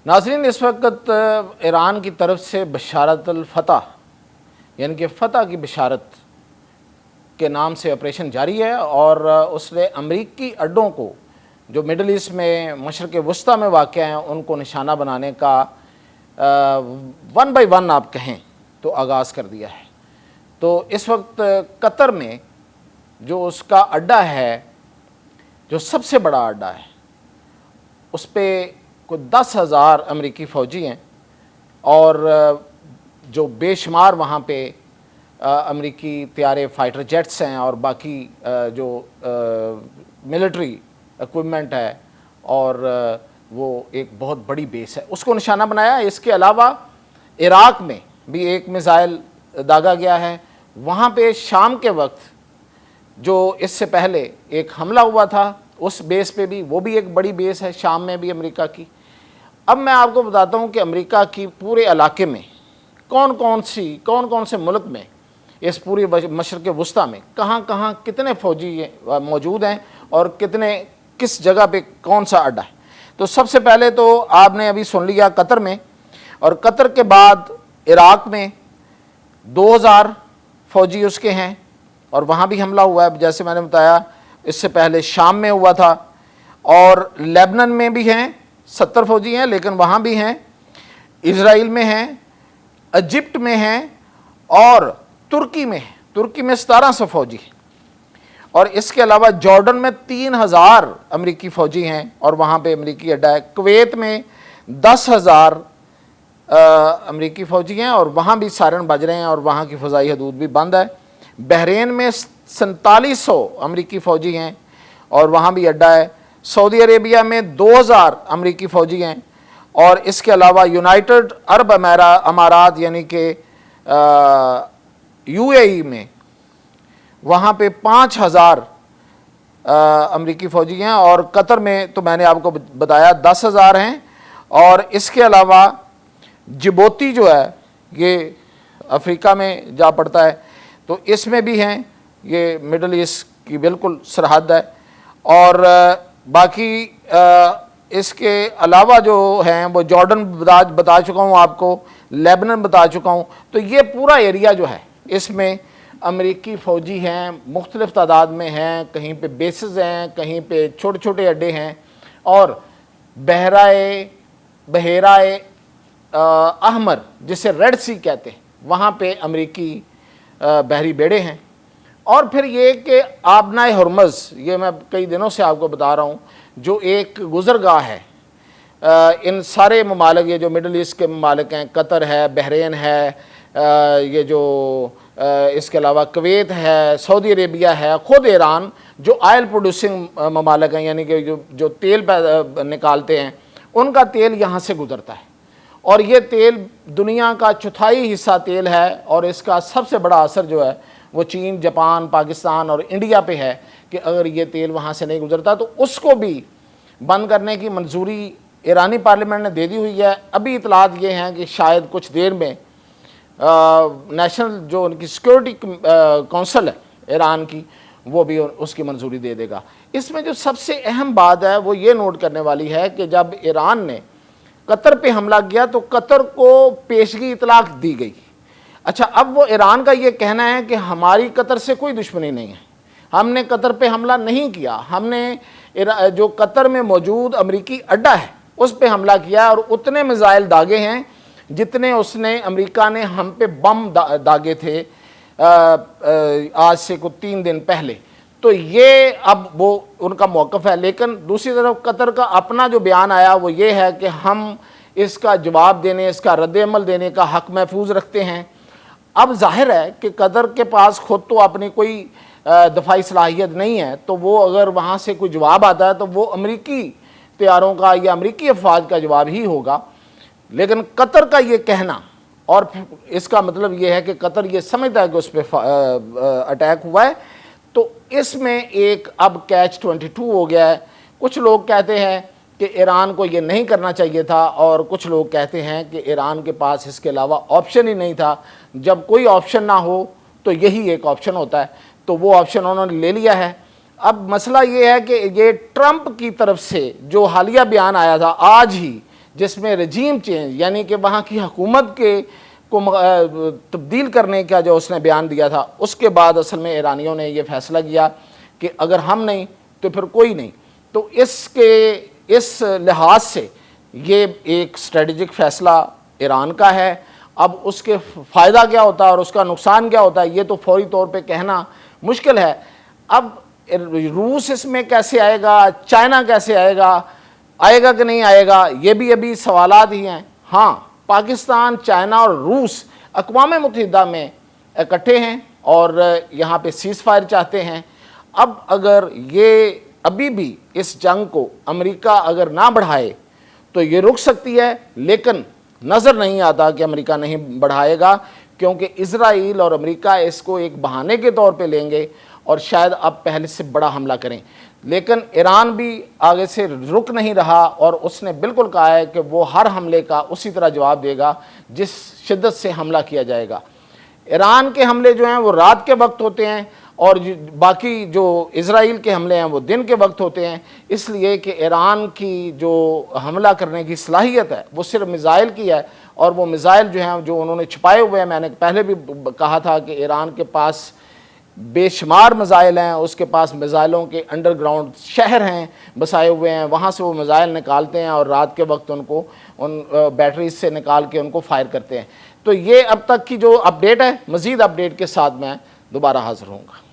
नाज़रीन, इस वक्त ईरान की तरफ से बशारत अल फतह यानी कि फ़तह की बशारत के नाम से ऑपरेशन जारी है और उसने अमरीकी अड्डों को जो मिडल ईस्ट में मशरक़ वस्ता में वाक़ हैं उनको निशाना बनाने का वन बाई वन आप कहें तो आगाज़ कर दिया है। तो इस वक्त कतर में जो उसका अड्डा है, जो सबसे बड़ा अड्डा है, उस पर कोई 10,000 अमरीकी फ़ौजी हैं और जो बेशुमार वहाँ पे अमरीकी त्यारे फ़ाइटर जेट्स हैं और बाकी जो मिलिट्री इक्विपमेंट है और वो एक बहुत बड़ी बेस है, उसको निशाना बनाया। इसके अलावा इराक़ में भी एक मिसाइल दागा गया है। वहाँ पे शाम के वक्त जो इससे पहले एक हमला हुआ था, उस बेस पे भी, वो भी एक बड़ी बेस है शाम में भी अमेरिका की। अब मैं आपको बताता हूँ कि अमेरिका की पूरे इलाके में कौन कौन से मुल्क में, इस पूरी मशरक़ वस्ता में कहाँ कहाँ कितने फ़ौजी मौजूद हैं और किस जगह पे कौन सा अड्डा है। तो सबसे पहले तो आपने अभी सुन लिया कतर में, और कतर के बाद इराक़ में 2,000 फ़ौजी उसके हैं और वहाँ भी हमला हुआ है, जैसे मैंने बताया। इससे पहले शाम में हुआ था और लेबनान में भी हैं, 70 फ़ौजी हैं लेकिन वहाँ भी हैं। इज़राइल में हैं, इजिप्ट में हैं और तुर्की में है। तुर्की में 1700 फ़ौजी हैं और इसके अलावा जॉर्डन में 3,000 अमरीकी फ़ौजी हैं और वहाँ पे अमरीकी अड्डा है। कुवैत में 10,000 अमरीकी फ़ौजी हैं और वहाँ भी सायरन बज रहे हैं और वहाँ की फ़ज़ाई हदूद भी बंद है। बहरीन में 4700 अमरीकी फ़ौजी हैं और वहाँ भी अड्डा है। सऊदी अरेबिया में 2,000 अमरीकी फ़ौजी हैं और इसके अलावा यूनाइटेड अरब अमारात यानी कि UAE में वहाँ पे 5,000 अमरीकी फ़ौजी हैं और कतर में तो मैंने आपको बताया 10,000 हैं। और इसके अलावा जिबूती जो है ये अफ्रीका में जा पड़ता है, तो इसमें भी हैं, ये मिडल ईस्ट की बिल्कुल सरहद है। और बाकी इसके अलावा जो हैं वो जॉर्डन बता चुका हूँ आपको, लेबनान बता चुका हूँ। तो ये पूरा एरिया जो है इसमें अमरीकी फ़ौजी हैं, मुख्तलिफ़ तादाद में हैं, कहीं पे बेसेस हैं, कहीं पे छोटे छोटे अड्डे हैं और बहराए अहमर जिसे रेड सी कहते हैं, वहाँ पे अमरीकी बहरी बेड़े हैं। और फिर ये कि आबनाए हुर्मुज़, ये मैं कई दिनों से आपको बता रहा हूँ, जो एक गुज़रगाह है इन सारे ममालिक, ये जो मिडल ईस्ट के ममालिक हैं, कतर है, बहरीन है, ये जो इसके अलावा कुवैत है, सऊदी अरेबिया है, ख़ुद ईरान जो ऑयल प्रोड्यूसिंग ममालिक हैं, यानी कि जो तेल निकालते हैं, उनका तेल यहाँ से गुज़रता है और ये तेल दुनिया का चौथाई हिस्सा तेल है और इसका सबसे बड़ा असर जो है वो चीन, जापान, पाकिस्तान और इंडिया पे है कि अगर ये तेल वहाँ से नहीं गुज़रता तो उसको भी बंद करने की मंजूरी ईरानी पार्लियामेंट ने दे दी हुई है। अभी इतलात ये हैं कि शायद कुछ देर में नेशनल जो उनकी सिक्योरिटी काउंसिल है ईरान की, वो भी उसकी मंजूरी दे देगा। इसमें जो सबसे अहम बात है वो ये नोट करने वाली है कि जब ईरान ने कतर पे हमला किया तो कतर को पेशगी इतलाक दी गई। अच्छा, अब वो ईरान का ये कहना है कि हमारी कतर से कोई दुश्मनी नहीं है, हमने कतर पे हमला नहीं किया, हमने जो कतर में मौजूद अमरीकी अड्डा है उस पे हमला किया और उतने मिसाइल दागे हैं जितने उसने अमेरिका ने हम पे बम दागे थे आज से कुछ 3 दिन पहले। तो ये अब वो उनका मौक़िफ़ है। लेकिन दूसरी तरफ कतर का अपना जो बयान आया वो ये है कि हम इसका जवाब देने, इसका रद्द-ए-अमल देने का हक़ महफूज रखते हैं। अब ज़ाहिर है कि कतर के पास खुद तो अपनी कोई दफ़ाई सलाहियत नहीं है, तो वो अगर वहाँ से कोई जवाब आता है तो वो अमरीकी तैयारों का या अमरीकी अफवाज का जवाब ही होगा। लेकिन कतर का ये कहना, और इसका मतलब ये है कि कतर ये समझता है कि उस पर अटैक हुआ है, तो इसमें एक अब कैच 22 हो गया है। कुछ लोग कहते हैं कि ईरान को ये नहीं करना चाहिए था और कुछ लोग कहते हैं कि ईरान के पास इसके अलावा ऑप्शन ही नहीं था। जब कोई ऑप्शन ना हो तो यही एक ऑप्शन होता है, तो वो ऑप्शन उन्होंने ले लिया है। अब मसला ये है कि ये ट्रंप की तरफ से जो हालिया बयान आया था आज ही, جس میں رجیم چینج یعنی کہ وہاں کی حکومت کے کو تبدیل کرنے کا جو اس نے بیان دیا تھا، اس کے بعد اصل میں ایرانیوں نے یہ فیصلہ کیا کہ اگر ہم نہیں تو پھر کوئی نہیں۔ تو اس لحاظ سے یہ ایک اسٹریٹجک فیصلہ ایران کا ہے۔ اب اس کے فائدہ کیا ہوتا ہے اور اس کا نقصان کیا ہوتا ہے یہ تو فوری طور پہ کہنا مشکل ہے۔ اب روس اس میں کیسے آئے گا، چائنا کیسے آئے گا کہ نہیں آئے گا، یہ بھی ابھی سوالات ہی ہیں۔ ہاں، پاکستان، چائنا اور روس اقوام متحدہ میں اکٹھے ہیں اور یہاں پہ سیز فائر چاہتے ہیں۔ اب اگر یہ ابھی بھی اس جنگ کو امریکہ اگر نہ بڑھائے تو یہ رک سکتی ہے، لیکن نظر نہیں آتا کہ امریکہ نہیں بڑھائے گا، کیونکہ اسرائیل اور امریکہ اس کو ایک بہانے کے طور پہ لیں گے اور شاید اب پہلے سے بڑا حملہ کریں۔ لیکن ایران بھی آگے سے رک نہیں رہا اور اس نے بالکل کہا ہے کہ وہ ہر حملے کا اسی طرح جواب دے گا جس شدت سے حملہ کیا جائے گا۔ ایران کے حملے جو ہیں وہ رات کے وقت ہوتے ہیں اور باقی جو اسرائیل کے حملے ہیں وہ دن کے وقت ہوتے ہیں، اس لیے کہ ایران کی جو حملہ کرنے کی صلاحیت ہے وہ صرف میزائل کی ہے، اور وہ میزائل جو ہیں جو انہوں نے چھپائے ہوئے ہیں، میں نے پہلے بھی کہا تھا کہ ایران کے پاس بے شمار میزائل ہیں، اس کے پاس میزائلوں کے انڈر گراؤنڈ شہر ہیں بسائے ہوئے ہیں، وہاں سے وہ میزائل نکالتے ہیں اور رات کے وقت ان بیٹریز سے نکال کے ان کو فائر کرتے ہیں۔ تو یہ اب تک کی جو اپڈیٹ ہے، مزید اپڈیٹ کے ساتھ میں دوبارہ حاضر ہوں گا۔